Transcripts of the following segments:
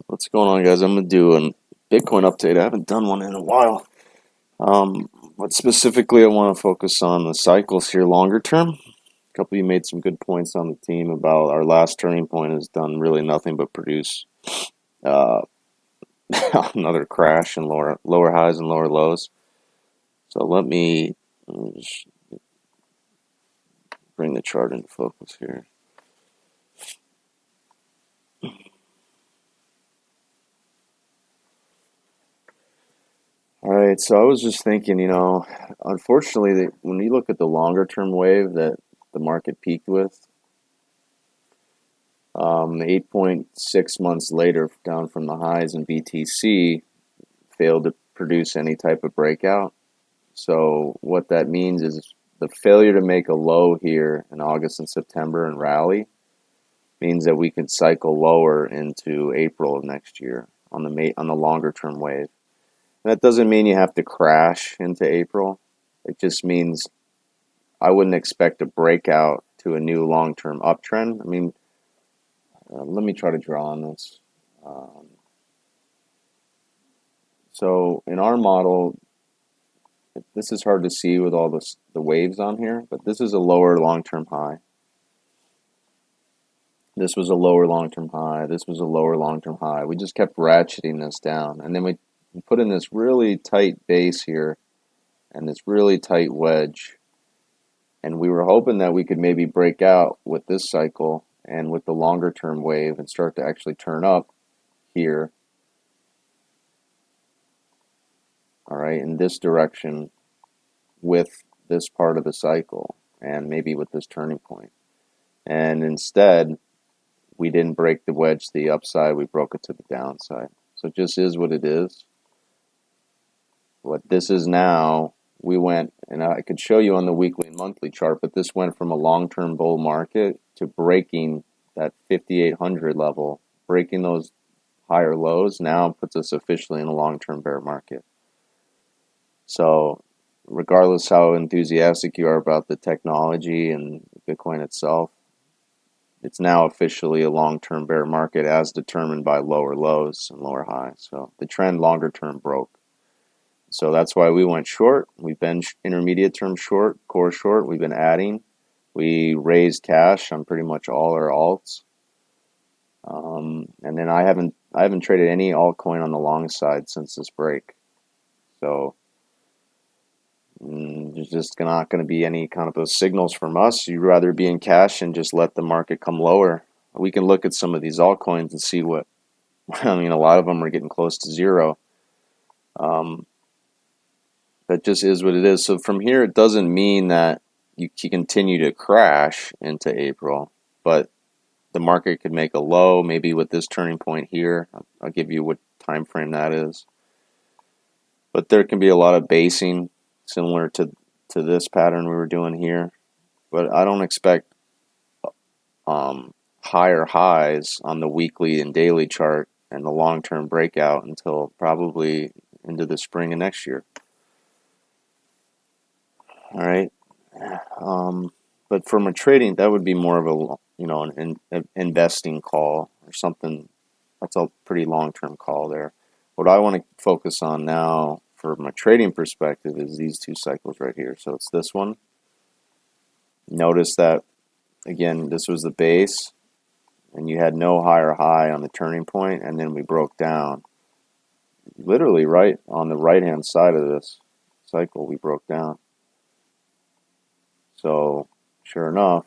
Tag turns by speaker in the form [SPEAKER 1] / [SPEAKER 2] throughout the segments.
[SPEAKER 1] What's going on, guys? I'm gonna do a Bitcoin update. I haven't done one in a while. But specifically, I want to focus on the cycles here longer term. A couple of you made some good points on the team about our last turning point has done really nothing but produce uh, another crash and lower highs and lower lows. So let me just bring the chart into focus here. All right, so I was just thinking, unfortunately, when you look at the longer term wave that the market peaked with, 8.6 months later, down from the highs in BTC, failed to produce any type of breakout. So what that means is the failure to make a low here in August and September and rally means that we can cycle lower into April of next year on the longer term wave. And that doesn't mean you have to crash into April. It just means I wouldn't expect a breakout to a new long term uptrend. I mean, let me try to draw on this. Um, so in our model, this is hard to see with all the waves on here, but this is a lower long-term high. This was a lower long-term high. This was a lower long-term high. We just kept ratcheting this down. And then we put in this really tight base here and this really tight wedge. And we were hoping that we could maybe break out with this cycle and with the longer-term wave and start to actually turn up here. All right, in this direction with this part of the cycle and maybe with this turning point. And instead, we didn't break the wedge to the upside, we broke it to the downside. So it just is what it is. What this is now, we went, and I could show you on the weekly and monthly chart, but this went from a long-term bull market to breaking that 5,800 level, breaking those higher lows, now puts us officially in a long-term bear market. So regardless how enthusiastic you are about the technology and Bitcoin itself, it's now officially a long-term bear market as determined by lower lows and lower highs. So the trend longer term broke. So that's why we went short. We've been intermediate term short, core short. We've been adding. We raised cash on pretty much all our alts. And then I haven't traded any altcoin on the long side since this break. So there's just not going to be any kind of those signals from us. You'd rather be in cash and just let the market come lower. We can look at some of these altcoins and see what, I mean, a lot of them are getting close to zero. That just is what it is. So from here, it doesn't mean that you continue to crash into April, but the market could make a low, maybe with this turning point here. I'll give you what time frame that is. But there can be a lot of basing similar to this pattern we were doing here. But I don't expect higher highs on the weekly and daily chart and the long-term breakout until probably into the spring of next year. All right. But from a trading, that would be more of an investing call or something. That's a pretty long-term call there. What I want to focus on now from a trading perspective is these two cycles right here. So it's this one. Notice that, again, this was the base, and you had no higher high on the turning point, and then we broke down. Literally right on the right-hand side of this cycle, we broke down. So, sure enough,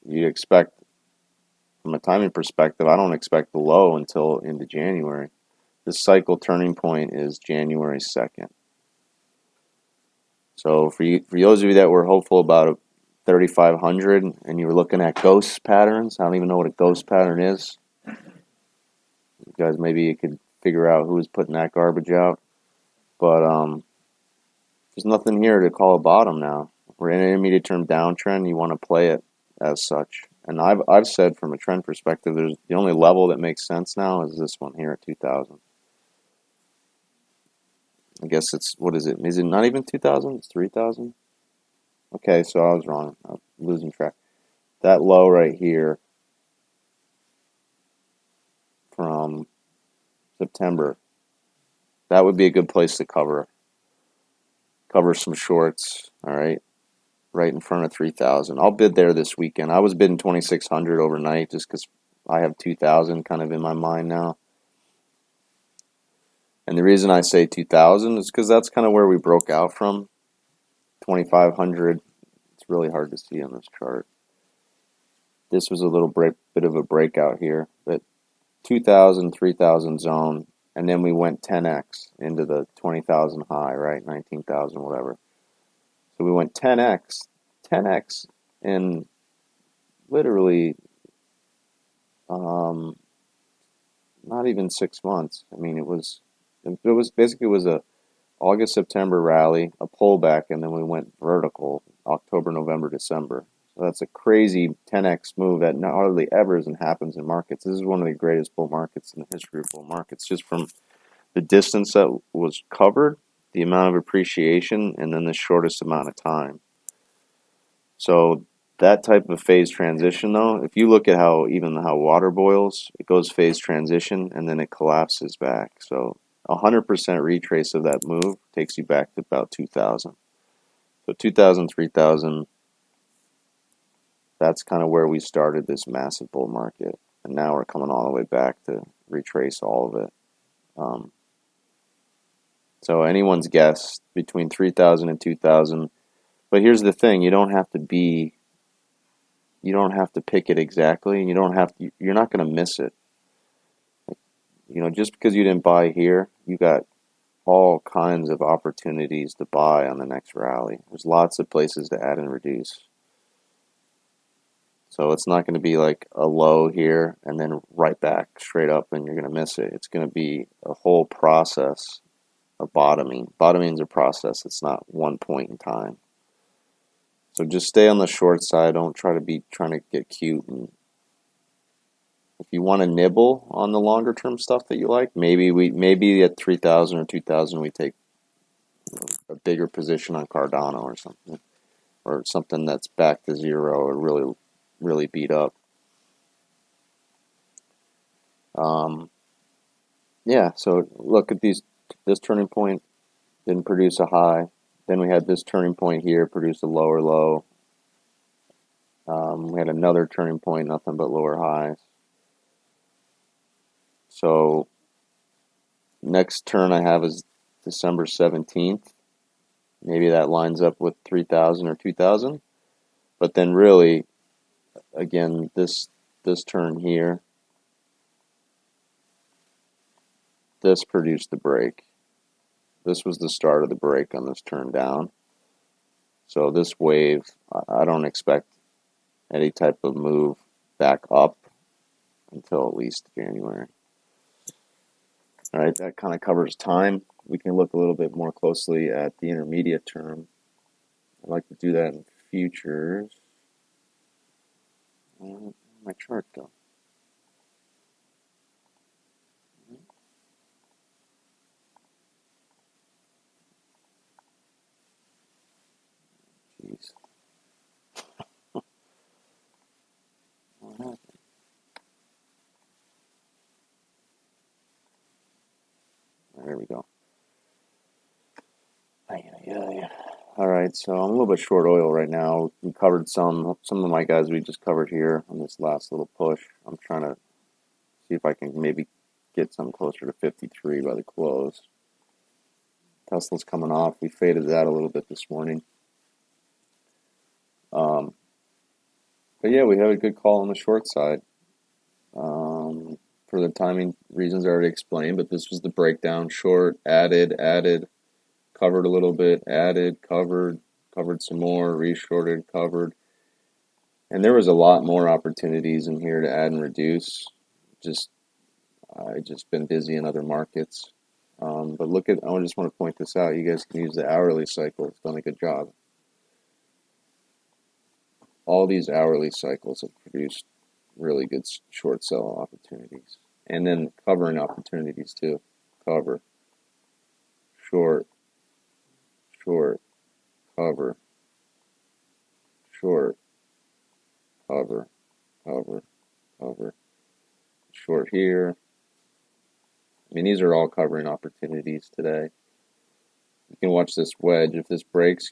[SPEAKER 1] you expect, from a timing perspective, I don't expect the low until into January. This cycle turning point is January 2nd. So for those of you that were hopeful about a 3,500 and you were looking at ghost patterns, I don't even know what a ghost pattern is. You guys, maybe you could figure out who was putting that garbage out. But there's nothing here to call a bottom now. We're in an intermediate term downtrend. You want to play it as such. And I've said from a trend perspective, there's the only level that makes sense now is this one here at 2,000. I guess it's, what is it? Is it not even 2,000? It's 3,000? Okay, so I was wrong. I'm losing track. That low right here from September. That would be a good place to cover some shorts, all right, right in front of 3,000. I'll bid there this weekend. I was bidding 2,600 overnight just because I have 2,000 kind of in my mind now. And the reason I say 2,000 is because that's kind of where we broke out from. 2,500, it's really hard to see on this chart. This was a little bit of a breakout here, but 2,000, 3,000 zone, and then we went 10x into the 20,000 high, right? 19,000, whatever. So we went 10x in literally not even 6 months. I mean, it was a August, September rally, a pullback, and then we went vertical October, November, December. So that's a crazy 10x move that hardly ever happens in markets. This is one of the greatest bull markets in the history of bull markets, just from the distance that was covered, the amount of appreciation, and then the shortest amount of time. So that type of phase transition, though, if you look at how water boils, it goes phase transition and then it collapses back. So 100% retrace of that move takes you back to about 2,000. So 2,000, 3,000, that's kind of where we started this massive bull market. And now we're coming all the way back to retrace all of it. So anyone's guess between 3,000 and 2,000. But here's the thing, you don't have to pick it exactly. You're not going to miss it. Just because you didn't buy here, you got all kinds of opportunities to buy on the next rally. There's lots of places to add and reduce. So it's not going to be like a low here and then right back straight up and you're going to miss it. It's going to be a whole process of bottoming. Bottoming is a process. It's not one point in time. So just stay on the short side. Don't try to be trying to get cute. And if you want to nibble on the longer term stuff that you like, maybe at 3,000 or 2,000 we take a bigger position on Cardano or something that's back to zero or really beat up. Yeah, so look at this turning point didn't produce a high. Then we had this turning point here, produced a lower low. We had another turning point, nothing but lower highs. So next turn I have is December 17th. Maybe that lines up with 3,000 or 2,000. But then really, again, this turn here, this produced the break. This was the start of the break on this turn down. So this wave, I don't expect any type of move back up until at least January. All right, that kind of covers time. We can look a little bit more closely at the intermediate term. I'd like to do that in futures. Where'd my chart go? Jeez. What happened? There we go. All right, so I'm a little bit short oil right now. We covered some of my guys we just covered here on this last little push. I'm trying to see if I can maybe get some closer to 53 by the close. Tesla's coming off. We faded that a little bit this morning. But yeah, we have a good call on the short side. For the timing reasons I already explained, but this was the breakdown. Short, added, covered a little bit, added, covered some more, reshorted, covered. And there was a lot more opportunities in here to add and reduce. I just been busy in other markets. But I just want to point this out. You guys can use the hourly cycle. It's done a good job. All these hourly cycles have produced really good short sell opportunities. And then covering opportunities too. Cover, short, cover, short, cover, short here, I mean, these are all covering opportunities today. You can watch this wedge. If this breaks,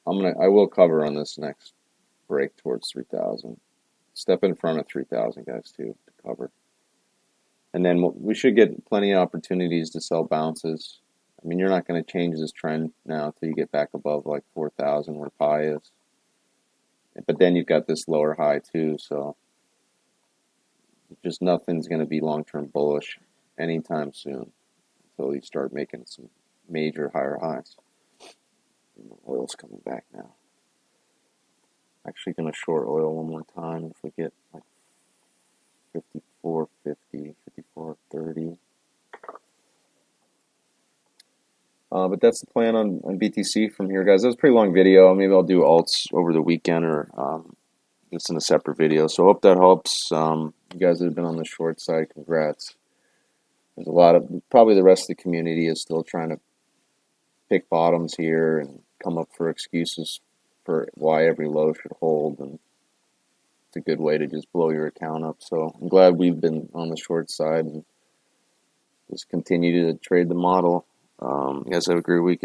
[SPEAKER 1] I will cover on this next break towards 3,000. Step in front of 3,000, guys, too, to cover. And then we should get plenty of opportunities to sell bounces. I mean, you're not going to change this trend now until you get back above like 4,000 where pi is. But then you've got this lower high too, so just nothing's going to be long-term bullish anytime soon until you start making some major higher highs. Oil's coming back now. Actually going to short oil one more time if we get like 54.50, 54.30. But that's the plan on BTC from here, guys. That was a pretty long video. Maybe I'll do alts over the weekend or just in a separate video. So I hope that helps. You guys that have been on the short side, congrats. There's a lot of, probably the rest of the community is still trying to pick bottoms here and come up for excuses for why every low should hold. And it's a good way to just blow your account up. So I'm glad we've been on the short side and just continue to trade the model. You guys have a great weekend.